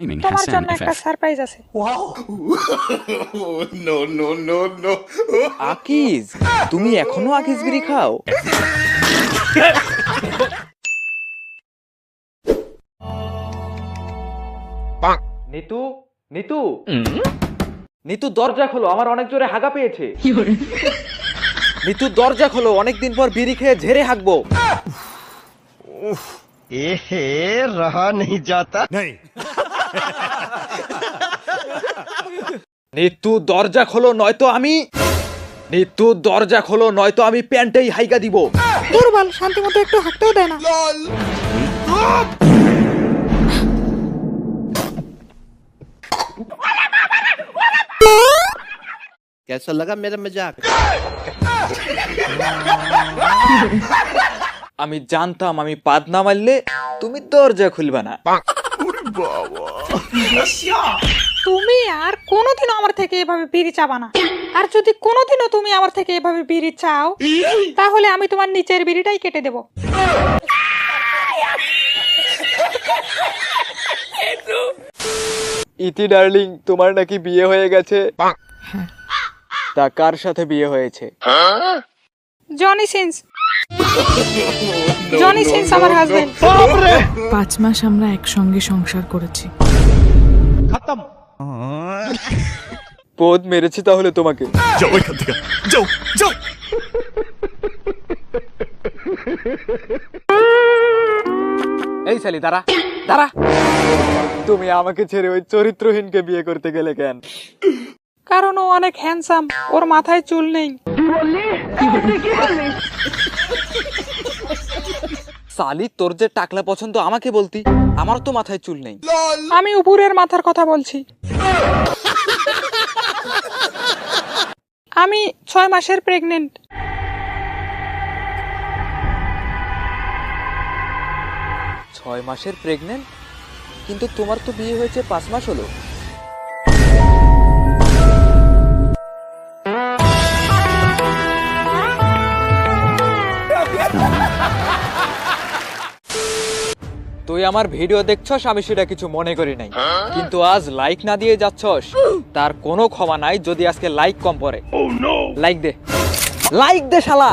তোমার জন্য একটা সারপ্রাইজ আছে। No no no no Akij, তুমি এখনো আকিজ বিড়ি খাও? নিতু, নিতু, নিতু দরজা খোলো, আমার অনেক জোরে হাগা পেয়েছে। নিতু দরজা খোলো, অনেকদিন পর বিড়ি খেয়ে ঝেড়ে হাগবো। এহে রহা नहीं जाता নিতু দরজা খোলো নয়তো আমি, নিতু দরজা খোলো নয়তো আমি প্যান্টেই হাইগা দিব। দুর্বল, শান্তি মতো একটু হাঁটতেও দেয় না। कैसा लगा मेरा मजाक আমি জানতাম আমি পাদ না মারলে তুমি দরজা খুলবা না। তুমি আর কোনোদিনও আমার থেকে এভাবে বিড়ি চাবা না। আর যদি কোনোদিনও তুমি আমার থেকে এভাবে বিড়ি চাও, তাহলে আমি তোমার নিচের বিড়িটাই কেটে দেব। ইতি ডার্লিং, তোমার নাকি বিয়ে হয়ে গেছে? তা কার সাথে বিয়ে হয়েছে? জনি সিন্স, জনি সিন্স আমার হাজবেন্ড। 5 মাস আমরা একসঙ্গে সংসার করেছি। পোদ মেরেছি তাহলে তোমাকে। যাও এখান থেকে যাও যাও এই শালি দাঁড়া, দাঁড়া। তুমি আমাকে ছেড়ে ওই চরিত্রহীনকে বিয়ে করতে গেলে কেন? কারণ ও অনেক হ্যান্ডসাম, ওর মাথায় চুল নেই। সালি, তোর যে টাকলা পছন্দ আমাকে বলতি, আমার তো মাথায় চুল নেই। আমি উপরের মাথার কথা বলছি। আমি 6 মাসের প্রেগনেন্ট। 6 মাসের প্রেগনেন্ট? কিন্তু তোমার তো বিয়ে হয়েছে 5 মাস হলো। তুই আমার ভিডিও দেখছস, আমি সেটা কিছু মনে করি নাই, কিন্তু আজ লাইক না দিয়ে যাচ্ছস, তার কোনো ক্ষমা নাই যদি আজকে লাইক কম পড়ে। লাইক দে, লাইক দে শালা।